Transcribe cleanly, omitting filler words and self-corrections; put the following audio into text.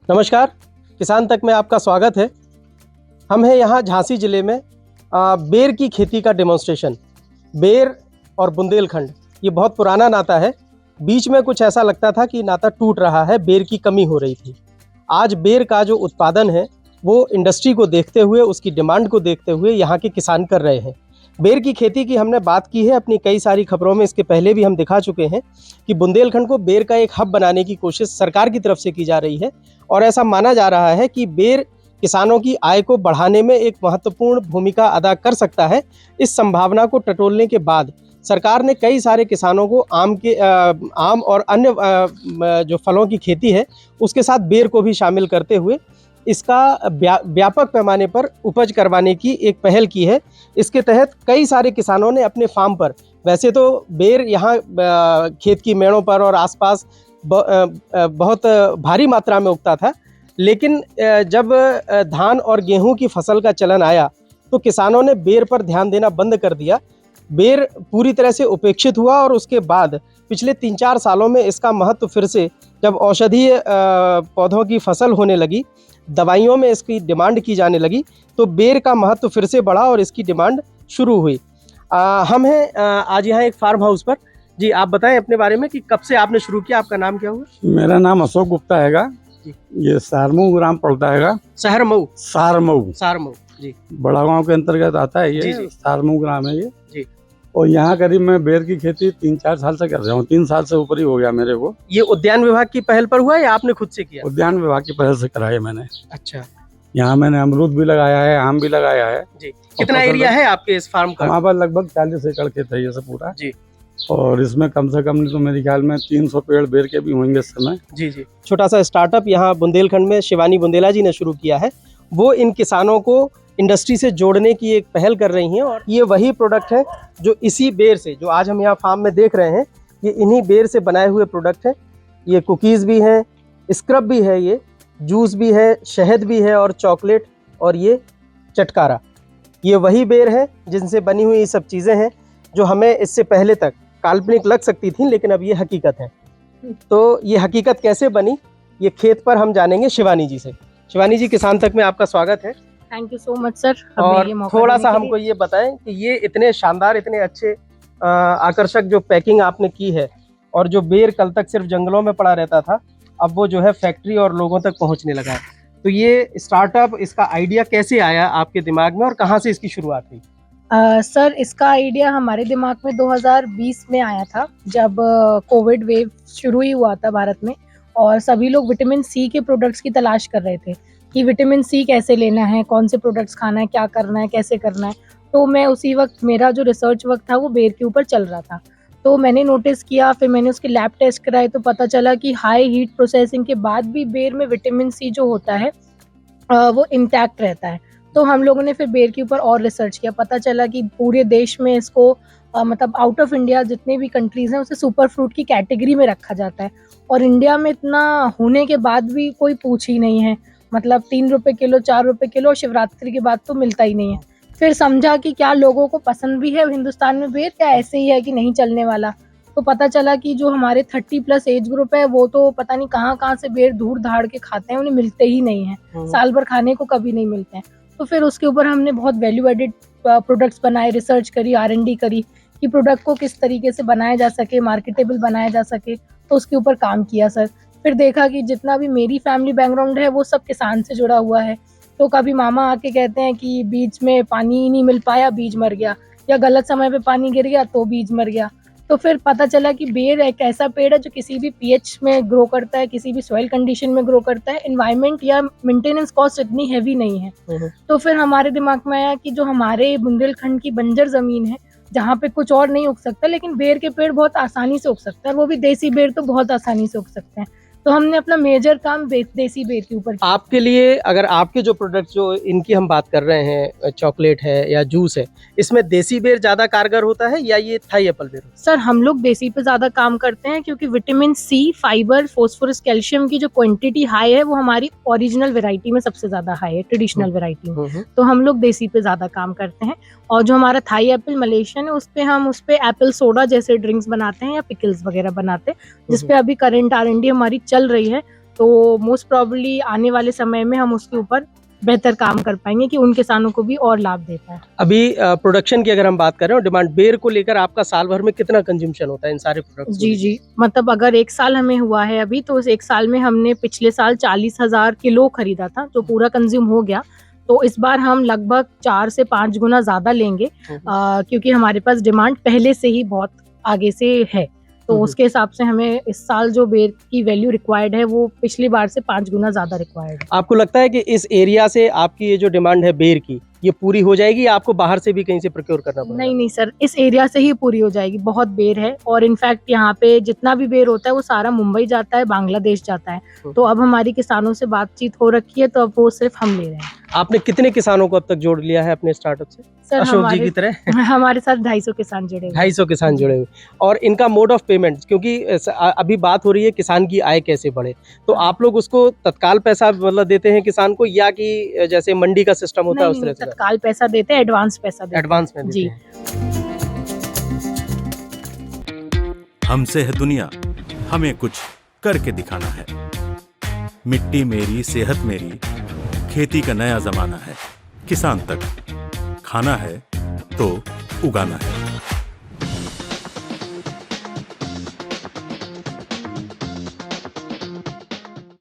नमस्कार, किसान तक में आपका स्वागत है। हम हैं यहाँ झांसी ज़िले में बेर की खेती का डेमोन्स्ट्रेशन। बेर और बुंदेलखंड ये बहुत पुराना नाता है। बीच में कुछ ऐसा लगता था कि नाता टूट रहा है, बेर की कमी हो रही थी। आज बेर का जो उत्पादन है वो इंडस्ट्री को देखते हुए, उसकी डिमांड को देखते हुए यहाँ के किसान कर रहे हैं। बेर की खेती की हमने बात की है अपनी कई सारी खबरों में, इसके पहले भी हम दिखा चुके हैं कि बुंदेलखंड को बेर का एक हब बनाने की कोशिश सरकार की तरफ से की जा रही है और ऐसा माना जा रहा है कि बेर किसानों की आय को बढ़ाने में एक महत्वपूर्ण भूमिका अदा कर सकता है। इस संभावना को टटोलने के बाद सरकार ने कई सारे किसानों को आम और अन्य जो फलों की खेती है उसके साथ बेर को भी शामिल करते हुए इसका व्यापक पैमाने पर उपज करवाने की एक पहल की है। इसके तहत कई सारे किसानों ने अपने फार्म पर, वैसे तो बेर यहाँ खेत की मेड़ों पर और आसपास बहुत भारी मात्रा में उगता था, लेकिन जब धान और गेहूं की फसल का चलन आया तो किसानों ने बेर पर ध्यान देना बंद कर दिया। बेर पूरी तरह से उपेक्षित हुआ और उसके बाद पिछले 3-4 सालों में इसका महत्व फिर से, जब औषधीय पौधों की फसल होने लगी, दवाइयों में इसकी डिमांड की जाने लगी, तो बेर का महत्व फिर से बढ़ा और इसकी डिमांड शुरू हुई। हम हैं आज यहाँ एक फार्म हाउस पर। जी, आप बताएं अपने बारे में कि कब से आपने शुरू किया, आपका नाम क्या हुआ? मेरा नाम अशोक गुप्ता हैगा। ये सारमऊ ग्राम पड़ता हैगा। सारमऊ सारमऊ जी, बड़ा गांव के अंतर्गत आता है ये। सारमऊ ग्राम है ये जी। और यहाँ करीब मैं बेर की खेती 3-4 साल से कर रहा हूँ। 3 साल से ऊपर ही हो गया मेरे को। ये उद्यान विभाग की पहल पर हुआ या आपने खुद से किया? उद्यान विभाग की पहल से कराया मैंने। अच्छा। यहाँ मैंने अमरूद भी लगाया है, आम भी लगाया है जी। कितना एरिया है आपके इस फार्म का? हमारे पास लगभग 40 एकड़ खेत है ये सब पूरा जी। और इसमें कम से कम तो मेरे ख्याल में 300 पेड़ बेर के भी होंगे इस समय। जी जी। छोटा सा स्टार्टअप यहाँ बुंदेलखंड में शिवानी बुंदेला जी ने शुरू किया है। वो इन किसानों को इंडस्ट्री से जोड़ने की एक पहल कर रही हैं और ये वही प्रोडक्ट है जो इसी बेर से, जो आज हम यहाँ फार्म में देख रहे हैं, ये इन्हीं बेर से बनाए हुए प्रोडक्ट हैं। ये कुकीज़ भी हैं, स्क्रब भी है, ये जूस भी है, शहद भी है और चॉकलेट, और ये चटकारा। ये वही बेर है जिनसे बनी हुई ये सब चीज़ें हैं जो हमें इससे पहले तक काल्पनिक लग सकती थी, लेकिन अब ये हकीकत है। तो ये हकीकत कैसे बनी, ये खेत पर हम जानेंगे शिवानी जी से। शिवानी जी, किसान तक में आपका स्वागत है। Thank you so much sir. और थोड़ा सा हमको ये बताएं कि ये इतने शानदार, इतने अच्छे आकर्षक जो पैकिंग आपने की है, और जो बेर कल तक सिर्फ जंगलों में पड़ा रहता था, अब वो जो है फैक्ट्री और लोगों तक पहुंचने लगा है। तो ये स्टार्टअप, इसका आइडिया कैसे आया आपके दिमाग में और कहाँ से इसकी शुरुआत हुई? सर, इसका आइडिया हमारे दिमाग में 2020 में आया था, जब कोविड वेव शुरू ही हुआ था भारत में और सभी लोग विटामिन सी के प्रोडक्ट्स की तलाश कर रहे थे कि विटामिन सी कैसे लेना है, कौन से प्रोडक्ट्स खाना है, क्या करना है, कैसे करना है। तो मैं उसी वक्त, मेरा जो रिसर्च वक्त था वो बेर के ऊपर चल रहा था, तो मैंने नोटिस किया, फिर मैंने उसके लैब टेस्ट कराए, तो पता चला कि हाई हीट प्रोसेसिंग के बाद भी बेर में विटामिन सी जो होता है वो इंटैक्ट रहता है। तो हम लोगों ने फिर बेर के ऊपर और रिसर्च किया, पता चला कि पूरे देश में इसको मतलब आउट ऑफ इंडिया जितने भी कंट्रीज़ हैं उसे सुपर फ्रूट की कैटेगरी में रखा जाता है, और इंडिया में इतना होने के बाद भी कोई पूछ ही नहीं है। मतलब 3 रुपये किलो, 4 रुपये किलो, और शिवरात्रि के बाद तो मिलता ही नहीं है। फिर समझा कि क्या लोगों को पसंद भी है हिंदुस्तान में बेर, क्या ऐसे ही है कि नहीं चलने वाला। तो पता चला कि जो हमारे 30+ एज ग्रुप है वो तो पता नहीं कहाँ से बेर ढूंढ धाड़ के खाते हैं, उन्हें मिलते ही नहीं है, साल भर खाने को कभी नहीं मिलते हैं। तो फिर उसके ऊपर हमने बहुत वैल्यू एडिड प्रोडक्ट्स बनाए, रिसर्च करी, R&D करी कि प्रोडक्ट को किस तरीके से बनाया जा सके, मार्केटेबल बनाया जा सके, तो उसके ऊपर काम किया सर। फिर देखा कि जितना भी मेरी फैमिली बैकग्राउंड है वो सब किसान से जुड़ा हुआ है। तो कभी मामा आके कहते हैं कि बीज में पानी ही नहीं मिल पाया, बीज मर गया, या गलत समय पे पानी गिर गया तो बीज मर गया। तो फिर पता चला कि बेर एक ऐसा पेड़ है जो किसी भी pH में ग्रो करता है, किसी भी सॉइल कंडीशन में ग्रो करता है, एनवायरनमेंट या मेंटेनेंस कॉस्ट इतनी हैवी नहीं है। तो फिर हमारे दिमाग में आया कि जो हमारे बुंदेलखंड की बंजर ज़मीन है जहाँ पे कुछ और नहीं उग सकता, लेकिन बेर के पेड़ बहुत आसानी से उग सकता है, वो भी देसी बेर तो बहुत आसानी से उग सकते हैं। तो हमने अपना मेजर काम देसी बेर के ऊपर किया। आपके लिए, अगर आपके जो प्रोडक्ट जो इनकी हम बात कर रहे हैं, चॉकलेट है या जूस है, इसमें देसी बेर ज़्यादा कारगर होता है या ये थाई एप्पल बेर? सर, हम लोग देसी पे ज़्यादा काम करते हैं क्योंकि vitamin C, fibre, phosphorus, calcium की जो क्वांटिटी हाई है वो हमारी ओरिजिनल वेराइटी में सबसे ज़्यादा हाई है, ट्रेडिशनल वेराइटी में। तो हम लोग देसी पे ज़्यादा काम करते हैं। और जो हमारा थाई एप्पल मलेशियन है उस पे हम उस पे एप्पल सोडा जैसे ड्रिंक्स बनाते हैं या पिकल्स वगैरह बनाते हैं, जिस पे अभी करंट R&D हमारी चल रही है। तो मोस्ट प्रॉब्ली आने वाले समय में हम उसके ऊपर बेहतर काम कर पाएंगे कि उन किसानों को भी और लाभ दे पाए। अभी प्रोडक्शन की अगर हम बात करें और डिमांड, बेर को लेकर आपका साल भर में कितना कंजम्पशन होता है इन सारे प्रोडक्ट्स? जी, मतलब अगर 1 साल हमें हुआ है अभी, तो उस 1 साल में हमने पिछले साल 40,000 किलो खरीदा था, जो पूरा कंज्यूम हो गया। तो इस बार हम लगभग 4 से 5 गुना ज़्यादा लेंगे, क्योंकि हमारे पास डिमांड पहले से ही बहुत आगे से है। तो उसके हिसाब से हमें इस साल जो बेर की वैल्यू रिक्वायर्ड है वो पिछली बार से 5 गुना ज़्यादा रिक्वायर्ड है। आपको लगता है कि इस एरिया से आपकी ये जो डिमांड है बेर की, ये पूरी हो जाएगी या आपको बाहर से भी कहीं से प्रोक्योर करना पड़ेगा? नहीं सर, इस एरिया से ही पूरी हो जाएगी। बहुत बेर है और इनफैक्ट यहाँ पे जितना भी बेर होता है वो सारा मुंबई जाता है, बांग्लादेश जाता है। तो अब हमारी किसानों से बातचीत हो रखी है, तो अब वो सिर्फ हम ले रहे हैं। आपने कितने किसानों को अब तक जोड़ लिया है अपने स्टार्टअप से? सर अशोक जी की तरह हमारे साथ 250 किसान जुड़े हुए हैं। 250 किसान जुड़े हुए। और इनका मोड ऑफ पेमेंट, क्योंकि अभी बात हो रही है किसान की आय कैसे बढ़े, तो आप लोग उसको तत्काल पैसा मतलब देते हैं किसान को, या कि जैसे मंडी का सिस्टम होता है उस तरह से? तत्काल पैसा देते हैं, एडवांस पैसा देते हैं। एडवांस में देते जी। हैं। हमसे है दुनिया, हमें कुछ करके दिखाना है। मिट्टी मेरी, सेहत मेरी, खेती का नया जमाना है। किसान तक खाना है तो उगाना है।